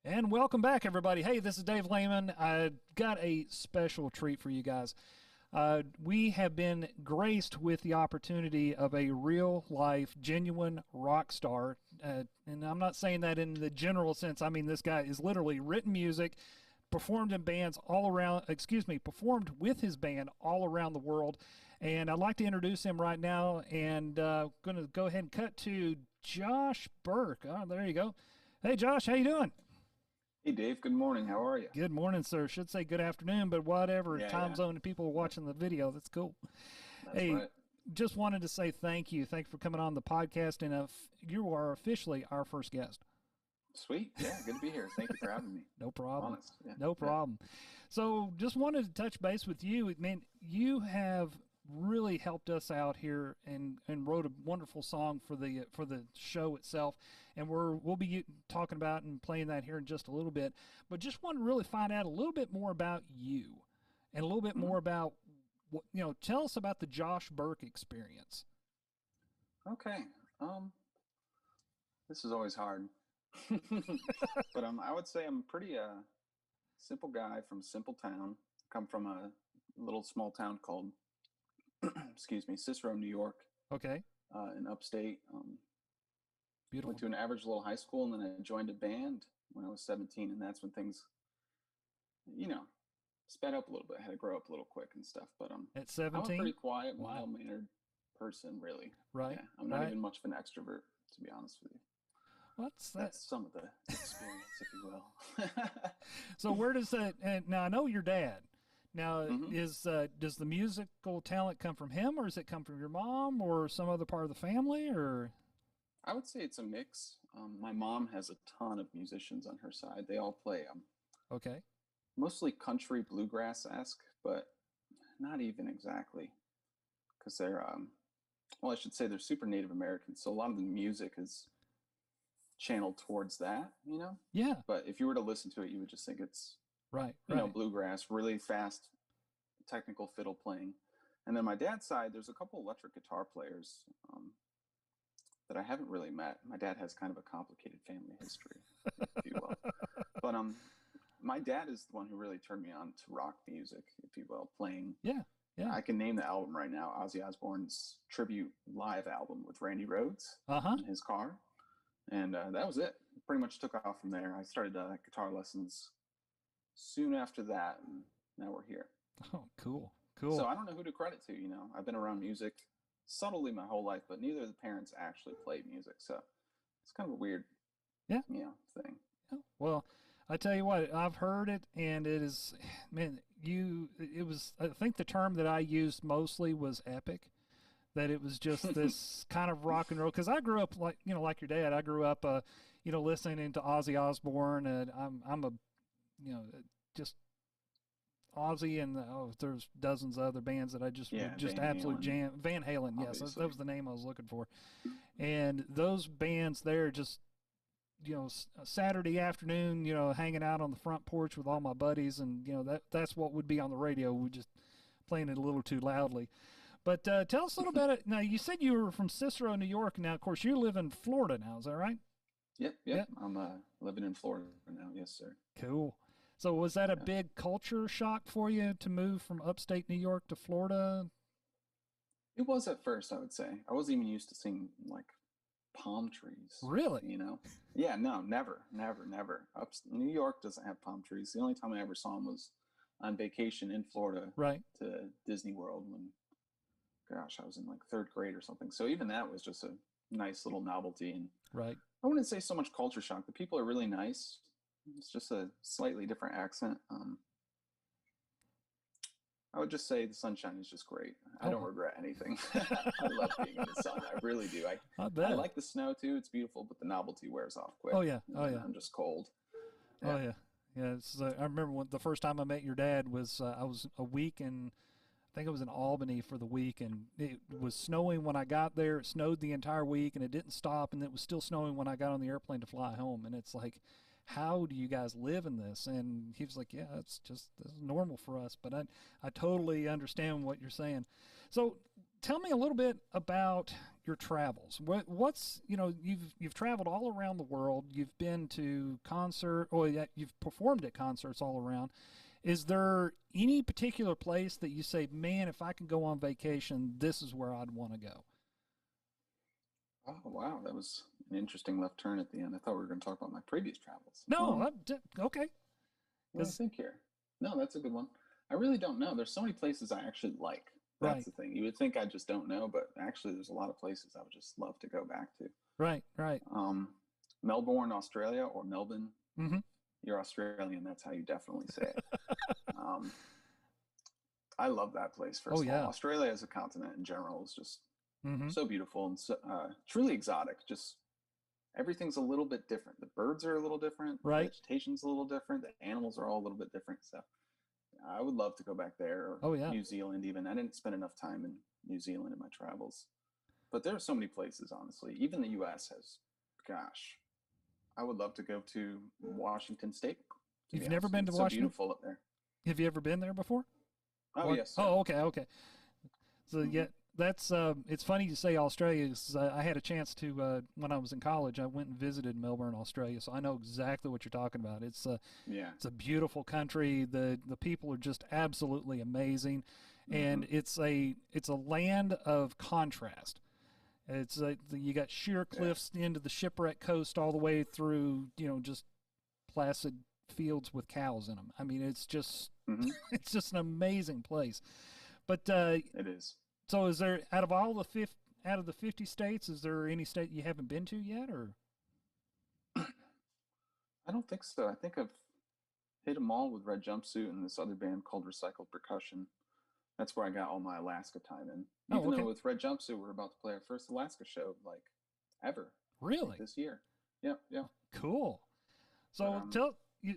And welcome back, everybody. Hey, this is Dave Lehman. I got a special treat for you guys. We have been graced with the opportunity of a real life, genuine rock star. And I'm not saying that in the general sense. I mean, this guy is literally written music, performed in bands all around, performed with his band all around the world. And I'd like to introduce him right now. And going to go ahead and cut to Josh Burke. Oh, there you go. Hey, Josh, how you doing? Hey Dave, good morning. How are you? Good morning, sir. Should say good afternoon, but whatever Yeah, time yeah, zone people are watching the video, that's cool. that's Hey, right. just wanted to say thank you. Thanks for coming on the podcast, and you are officially our first guest. Sweet. Yeah, good to be here. Thank you for having me. No problem. Honest. Yeah. No Yeah. problem. So, just wanted to touch base with you. Man, you have really helped us out here and wrote a wonderful song for the show itself, and we'll be talking about and playing that here in just a little bit. But just want to really find out a little bit more about you and a little bit Mhm. more about what tell us about the Josh Burke experience. Okay. Um, this is always hard. But I would say I'm a pretty simple guy from a simple town. Come from a little small town called excuse me, Cicero, New York, Okay. in upstate. Went Beautiful. to an average little high school, and then I joined a band when I was 17, and that's when things, you know, sped up a little bit. I had to grow up a little quick and stuff. But At I'm a pretty 17? quiet, Wow. mild-mannered person, really. Right. Yeah, I'm not Right. even much of an extrovert, to be honest with you. What's that? That's some of the experience, if you will. So where does that? And now I know your dad. Now hmm is does the musical talent come from him, or does it come from your mom, or some other part of the family, or I would say it's a mix. My mom has a ton of musicians on her side. They all play okay, mostly country bluegrass-esque, but not even exactly, because they're well, I should say they're super Native American, so a lot of the music is channeled towards that. yeah, But if you were to listen to it, you would just think it's right, right, bluegrass, really fast technical fiddle playing. And then my dad's side, there's a couple electric guitar players that I haven't really met. My dad has kind of a complicated family history, if you will. But my dad is the one who really turned me on to rock music, if you will, playing. yeah, yeah, I can name the album right now, Ozzy Osbourne's tribute live album with Randy Rhoads uh-huh. in his car. And that was it. Pretty much took off from there. I started guitar lessons soon after that, and now we're here. Oh, cool, So cool. I don't know who to credit to. I've been around music subtly my whole life, but neither of the parents actually played music. So it's kind of a weird, Yeah, thing. yeah. Well, I tell you what, I've heard it, and it is, man, it was. I think the term that I used mostly was epic. That it was just this kind of rock and roll. Because I grew up like your dad. I grew up, listening to Ozzy Osbourne, and I'm a, just Ozzy, and there's dozens of other bands that I just Yeah, would just Van absolute Halen, jam. Van Halen, yes, that obviously. was the name I was looking for. And those bands there just Saturday afternoon, hanging out on the front porch with all my buddies, and that's what would be on the radio. We just playing it a little too loudly. But tell us a little bit. Now, you said you were from Cicero, New York. Now, of course, you live in Florida now. Is that right? Yep, Yeah. yep. I'm living in Florida now. Yes, sir. Cool. So, was that a Yeah. big culture shock for you to move from upstate New York to Florida? It was at first, I would say. I wasn't even used to seeing like palm trees, Really? you know? Yeah, no, never, never, never. New York doesn't have palm trees. The only time I ever saw them was on vacation in Florida Right. to Disney World when, gosh, I was in like third grade or something. So even that was just a nice little novelty. And Right. I wouldn't say so much culture shock. The people are really nice. It's just a slightly different accent. I would just say the sunshine is just great. I don't Oh, regret anything. I love being in the sun. I really do. I I bet. like the snow too. It's beautiful, but the novelty wears off Oh quick. yeah. And Oh then yeah. I'm just cold. Oh Yeah. yeah. Yeah. I remember when the first time I met your dad was I was a week in I think it was in Albany for the week, and it was snowing when I got there. It snowed the entire week, and it didn't stop, and it was still snowing when I got on the airplane to fly home. And it's like, how do you guys live in this? And he was like, yeah, it's just this is normal for us. But I totally understand what you're saying. So tell me a little bit about your travels, what's, you've traveled all around the world. You've been to you've performed at concerts all around. Is there any particular place that you say, man, if I can go on vacation, this is where I'd want to go? Oh, wow. That was an interesting left turn at the end. I thought we were going to talk about my previous travels. No, okay. What do I think here? No, that's a good one. I really don't know. There's so many places I actually like. That's the thing. You would think I just don't know, but actually there's a lot of places I would just love to go back to. Right. Melbourne, Australia, or Melbourne. Mm-hmm. You're Australian. That's how you definitely say it. I love that place. First of all, Australia as a continent in general is just so beautiful and so, truly exotic. Just everything's a little bit different. The birds are a little different. Right. The vegetation's a little different. The animals are all a little bit different. So I would love to go back there, or New Zealand even. I didn't spend enough time in New Zealand in my travels. But there are so many places, honestly. Even the U.S. has, gosh, I would love to go to Washington State. You've never been to Washington? So beautiful up there. Have you ever been there before? Oh, yes. Sir. Oh, okay. So, that's it's funny you say Australia. I had a chance to when I was in college. I went and visited Melbourne, Australia, so I know exactly what you're talking about. It's a beautiful country. The people are just absolutely amazing, and it's a land of contrast. It's you got sheer cliffs into the shipwreck coast all the way through, just placid fields with cows in them. I mean, it's just it's just an amazing place. But it is. So, is there out of the 50 states, is there any state you haven't been to yet, or? I don't think so. I think I've hit them all with Red Jumpsuit and this other band called Recycled Percussion. That's where I got all my Alaska time in. Even though with Red Jumpsuit, we're about to play our first Alaska show, ever. Really? This year. Yeah. Cool. So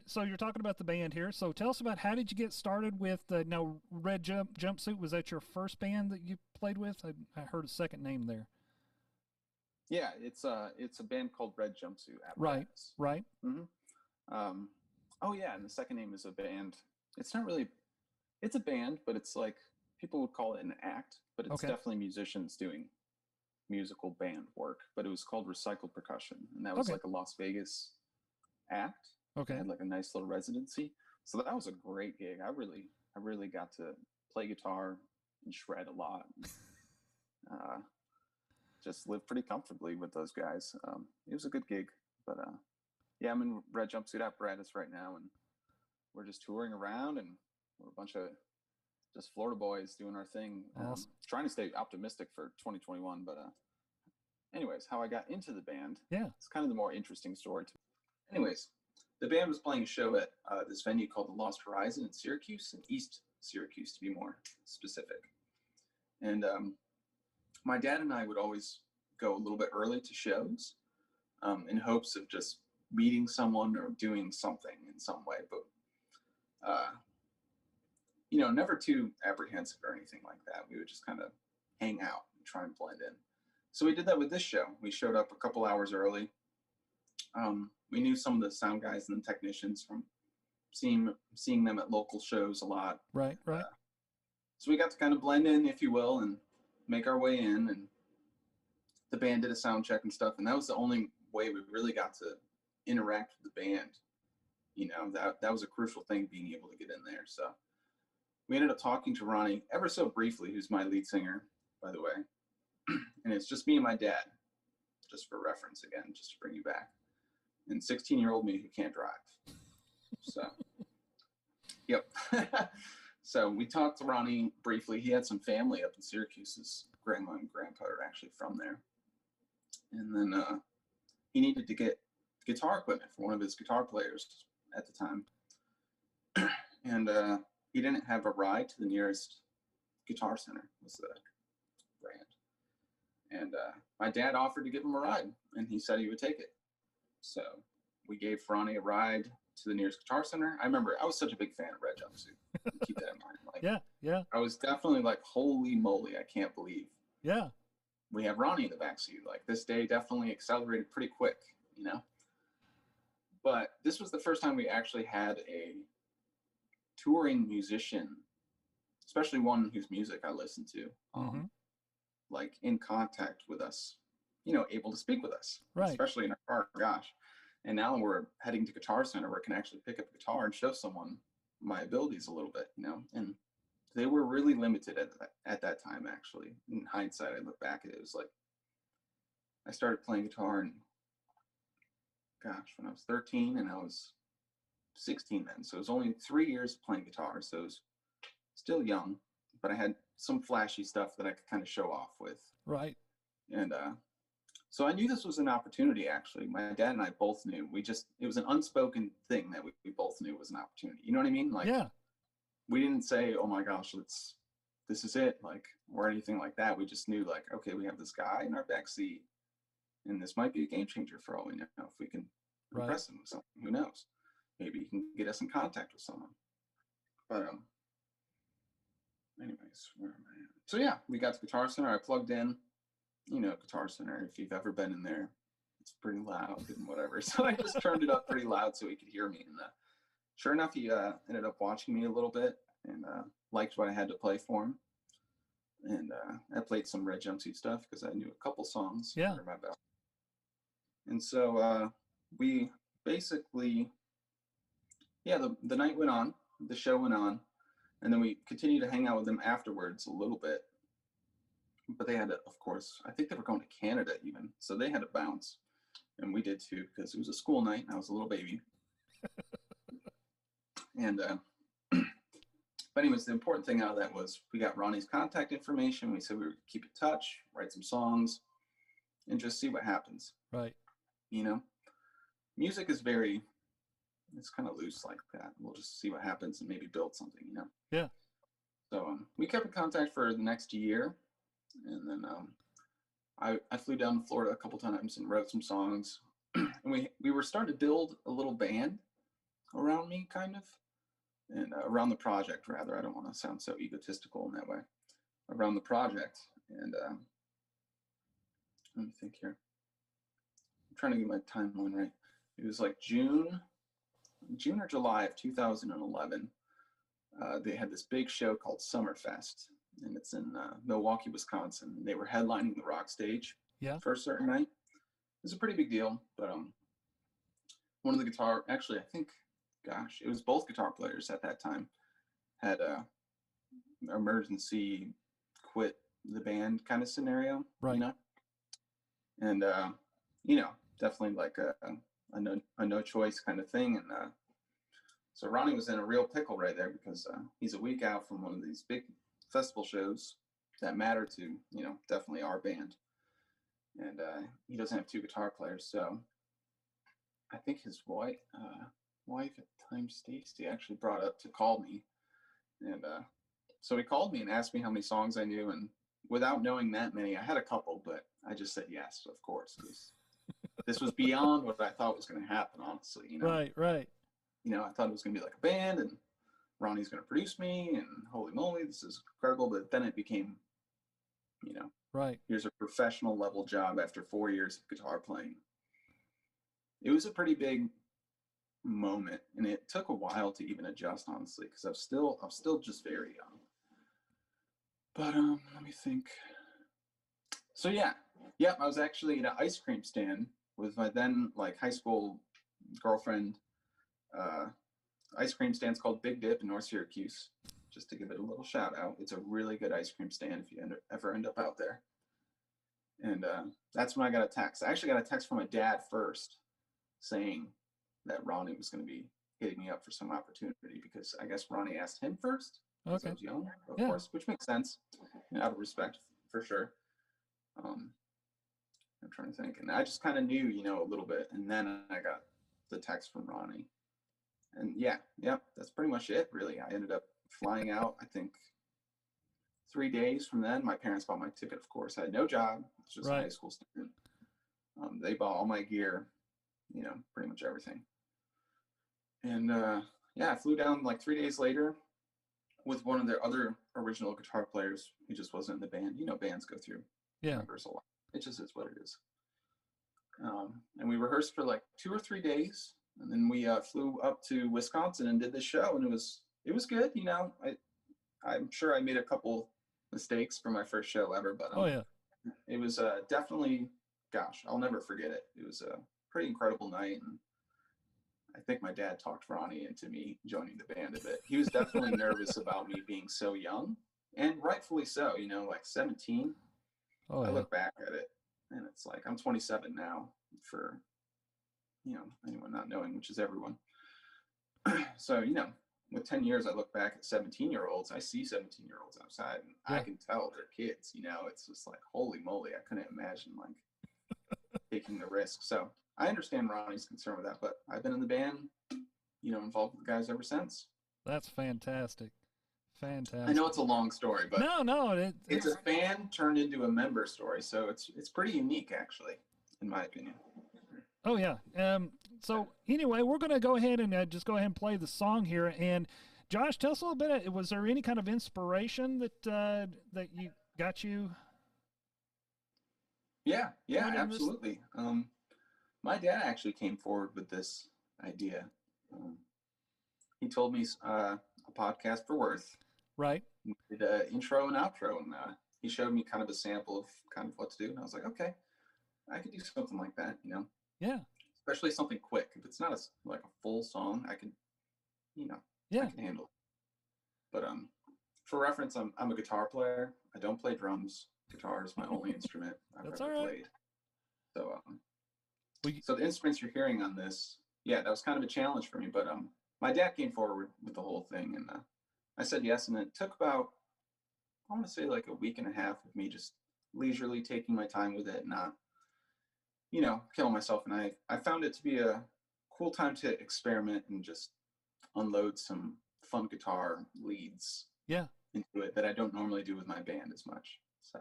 so you're talking about the band here. So tell us about, how did you get started with Red Jumpsuit? Was that your first band that you played with? I heard a second name there. Yeah, it's a band called Red Jumpsuit Apparatus. Right. Mm-hmm. And the second name is a band. It's not really. It's a band, but it's like, people would call it an act, but it's definitely musicians doing musical band work. But it was called Recycled Percussion, and that was like a Las Vegas act. Okay. I had like a nice little residency. So that was a great gig. I really got to play guitar and shred a lot. Just live pretty comfortably with those guys. It was a good gig. But I'm in Red Jumpsuit Apparatus right now, and we're just touring around, and we're a bunch of just Florida boys doing our thing. Awesome. Trying to stay optimistic for 2021. But anyways, how I got into the band. Yeah. It's kind of the more interesting story to me. Anyways, the band was playing a show at this venue called the Lost Horizon in Syracuse, in East Syracuse to be more specific. And my dad and I would always go a little bit early to shows in hopes of just meeting someone or doing something in some way. But, never too apprehensive or anything like that. We would just kind of hang out and try and blend in. So we did that with this show. We showed up a couple hours early. We knew some of the sound guys and the technicians from seeing them at local shows a lot. Right. So we got to kind of blend in, if you will, and make our way in. And the band did a sound check and stuff. And that was the only way we really got to interact with the band. That was a crucial thing, being able to get in there. So we ended up talking to Ronnie ever so briefly, who's my lead singer, by the way. And it's just me and my dad, just for reference again, just to bring you back. And 16-year-old me who can't drive. So, yep. So we talked to Ronnie briefly. He had some family up in Syracuse. His grandma and grandpa are actually from there. And then he needed to get guitar equipment for one of his guitar players at the time. And he didn't have a ride to the nearest Guitar Center, was the brand. And my dad offered to give him a ride, and he said he would take it. So we gave Ronnie a ride to the nearest Guitar Center. I remember I was such a big fan of Red Jumpsuit. Keep that in mind. Yeah. I was definitely like, holy moly, I can't believe. Yeah. We have Ronnie in the backseat. Like, this day definitely accelerated pretty quick, But this was the first time we actually had a touring musician, especially one whose music I listened to, like in contact with us, able to speak with us, Right. especially in our car. Gosh. And now we're heading to Guitar Center where I can actually pick up a guitar and show someone my abilities a little bit, and they were really limited at that time. Actually, in hindsight, I look back at it, it was like I started playing guitar and gosh, when I was 13 and I was 16 then. So it was only 3 years playing guitar. So it was still young, but I had some flashy stuff that I could kind of show off with. Right. And so I knew this was an opportunity, actually. My dad and I both knew. It was an unspoken thing that we both knew was an opportunity. You know what I mean? Like, Yeah. we didn't say, oh my gosh, this is it, like, or anything like that. We just knew, like, okay, we have this guy in our backseat, and this might be a game changer for all we know. If we can impress him with something, who knows? Maybe he can get us in contact with someone. But anyways, where am I at? So yeah, we got to Guitar Center. I plugged in. Guitar Center, if you've ever been in there, it's pretty loud and whatever. So I just turned it up pretty loud so he could hear me. And sure enough, he ended up watching me a little bit and liked what I had to play for him. And I played some Red Jumpsuit stuff because I knew a couple songs under my belt. And so we basically, the night went on, the show went on, and then we continued to hang out with them afterwards a little bit. But they had to, of course, I think they were going to Canada even, so they had to bounce. And we did too, because it was a school night, and I was a little baby. And, but anyways, the important thing out of that was we got Ronnie's contact information. We said we would keep in touch, write some songs, and just see what happens. Right. Music is it's kind of loose like that. We'll just see what happens and maybe build something, Yeah. So we kept in contact for the next year. And then I flew down to Florida a couple times and wrote some songs. And we were starting to build a little band around me, kind of. And around the project, rather. I don't want to sound so egotistical in that way. Around the project. And let me think here. I'm trying to get my timeline right. It was like June or July of 2011. They had this big show called Summerfest. And it's in Milwaukee, Wisconsin. They were headlining the rock stage for a certain night. It was a pretty big deal, but one of the actually, I think, gosh, it was both guitar players at that time had a emergency quit the band kind of scenario, right? And definitely like a no choice kind of thing. And so Ronnie was in a real pickle right there because he's a week out from one of these big festival shows that matter to definitely our band, and he doesn't have two guitar players. So I think his wife at the time, Stacy, actually brought up to call me, and so he called me and asked me how many songs I knew, and without knowing that many, I had a couple, but I just said yes, of course, because this was beyond what I thought was going to happen, honestly. Right. I thought it was going to be like a band and Ronnie's going to produce me, and holy moly, this is incredible. But then it became, right. Here's a professional level job after 4 years of guitar playing. It was a pretty big moment, and it took a while to even adjust, honestly, because I'm still just very young. But let me think. So I was actually at an ice cream stand with my then high school girlfriend. Ice cream stand's called Big Dip in North Syracuse, just to give it a little shout out. It's a really good ice cream stand if you ever end up out there. And that's when I got a text. I actually got a text from my dad first saying that Ronnie was going to be hitting me up for some opportunity, because I guess Ronnie asked him first. Okay. I was young, of course, which makes sense, out of respect for sure. I'm trying to think, and I just kind of knew, a little bit, and then I got the text from Ronnie. And that's pretty much it, really. I ended up flying out, I think, 3 days from then. My parents bought my ticket, of course. I had no job. I was just a high school student. They bought all my gear, pretty much everything. And I flew down 3 days later with one of their other original guitar players who just wasn't in the band. Bands go through members a lot. It just is what it is. And we rehearsed for 2 or 3 days. And then we flew up to Wisconsin and did this show, and it was good. I'm sure I made a couple mistakes for my first show ever, but It was definitely, gosh, I'll never forget it. It was a pretty incredible night, and I think my dad talked Ronnie into me joining the band a bit. He was definitely nervous about me being so young, and rightfully so. You know, like 17. Oh, I yeah. look back at it, and it's like I'm 27 now. For anyone not knowing, which is everyone. So with 10 years, I look back at 17-year-olds. I see 17-year-olds outside, and Yeah. I can tell they're kids. It's just like, holy moly, I couldn't imagine like taking the risk. So I understand Ronnie's concern with that, but I've been in the band, involved with the guys ever since. That's fantastic. Fantastic. I know it's a long story, but no, it's a fan turned into a member story, so it's pretty unique, actually, in my opinion. Oh yeah. So anyway, we're going to go ahead and just go ahead and play the song here. And Josh, tell us a little bit. Was there any kind of inspiration that you got you? Yeah, absolutely. My dad actually came forward with this idea. He told me a podcast for Worth. Right. We did an intro and outro, and he showed me kind of a sample of kind of what to do, and I was like, okay, I could do something like that, Yeah. Especially something quick. If it's not like a full song, I can, Yeah. I can handle it. But for reference, I'm a guitar player. I don't play drums. Guitar is my only instrument I've ever played. So so the instruments you're hearing on this, that was kind of a challenge for me. But my dad came forward with the whole thing, and I said yes. And it took about, I want to say like a week and a half of me just leisurely taking my time with it, not killing myself. And I found it to be a cool time to experiment and just unload some fun guitar leads into it that I don't normally do with my band as much. So,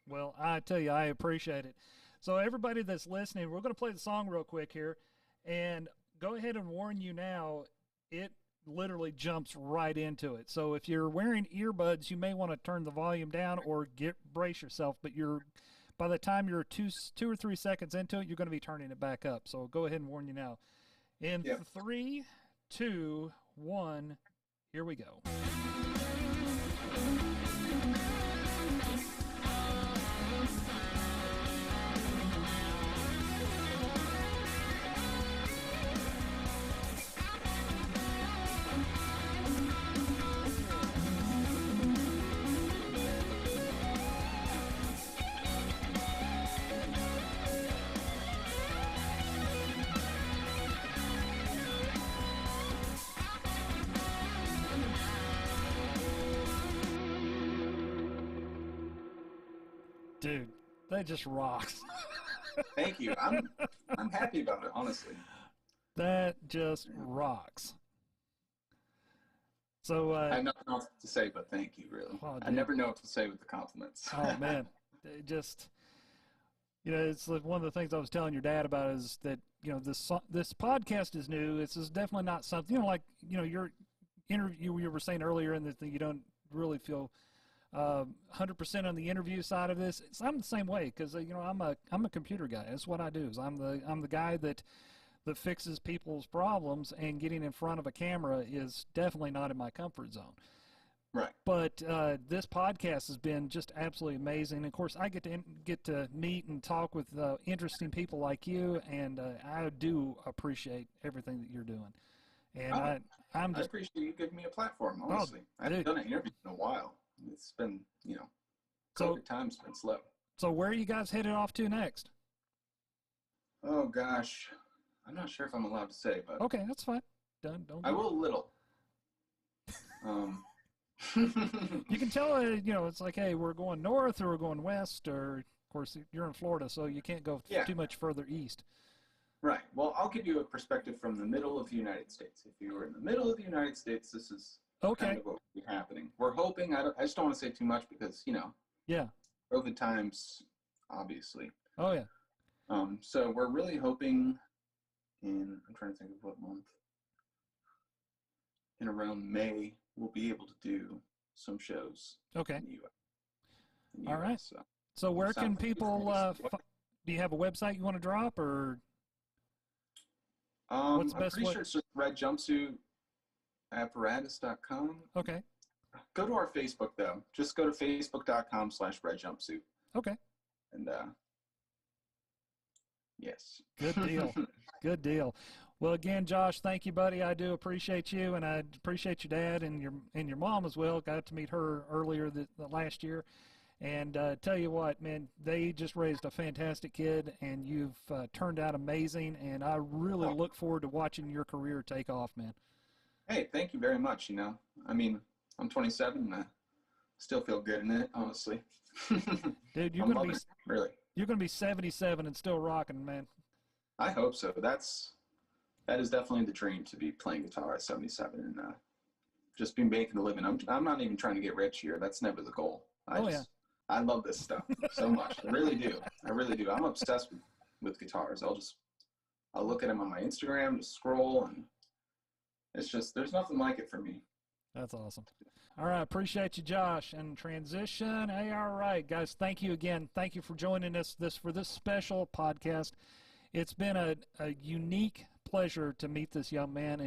well, I tell you, I appreciate it. So everybody that's listening, we're going to play the song real quick here, and go ahead and warn you now, it literally jumps right into it. So if you're wearing earbuds, you may want to turn the volume down or brace yourself, but by the time you're 2 or 3 seconds into it, you're going to be turning it back up. So go ahead and warn you now. In 3, 2, 1, here we go. Dude, that just rocks. Thank you. I'm happy about it, honestly. That just rocks. So I have nothing else to say, but thank you, really. Oh, I never know what to say with the compliments. Oh man, it just it's like one of the things I was telling your dad about is that this podcast is new. This is definitely not something like your interview you were saying earlier, and that you don't really feel 100% on the interview side of this. I'm the same way because I'm a computer guy. That's what I do. Is I'm the guy that fixes people's problems, and getting in front of a camera is definitely not in my comfort zone. Right. But this podcast has been just absolutely amazing. Of course, I get to meet and talk with interesting people like you, and I do appreciate everything that you're doing. And I appreciate you giving me a platform. Honestly, I haven't done an interview in a while. It's been, COVID time's been slow. So where are you guys headed off to next? Oh gosh, I'm not sure if I'm allowed to say, but okay, that's fine. Don't. I will a little. You can tell it's like, hey, we're going north or we're going west, or of course you're in Florida, so you can't go too much further east. Right. Well, I'll give you a perspective from the middle of the United States. If you were in the middle of the United States, this is kind of what will be happening. We're hoping. I just don't want to say too much because COVID times, obviously. Oh yeah. So we're really hoping I'm trying to think of what month. In around May, we'll be able to do some shows. Okay. In the US. All right. So where can people? Do you have a website you want to drop, or? I'm pretty sure it's just Red Jumpsuit Apparatus.com. Okay. Go to our Facebook though. Just go to facebook.com/Red Jumpsuit. Okay. And yes. Good deal. Good deal. Well, again, Josh, thank you, buddy. I do appreciate you, and I appreciate your dad and your mom as well. Got to meet her earlier the last year. And tell you what, man, they just raised a fantastic kid, and you've turned out amazing. And I really look forward to watching your career take off, man. Hey, thank you very much. You know, I mean, I'm 27, and I still feel good in it, honestly. Dude, you're gonna be 77 and still rocking, man. I hope so. That is definitely the dream, to be playing guitar at 77 and just be making a living. I'm not even trying to get rich here. That's never the goal. I love this stuff so much. I really do. I'm obsessed with guitars. I'll look at them on my Instagram, just scroll, and it's just, there's nothing like it for me. That's awesome. All right. Appreciate you, Josh. And transition. Hey, all right, guys. Thank you again. Thank you for joining us for this special podcast. It's been a unique pleasure to meet this young man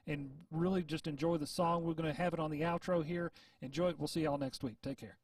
and really just enjoy the song. We're going to have it on the outro here. Enjoy it. We'll see y'all next week. Take care.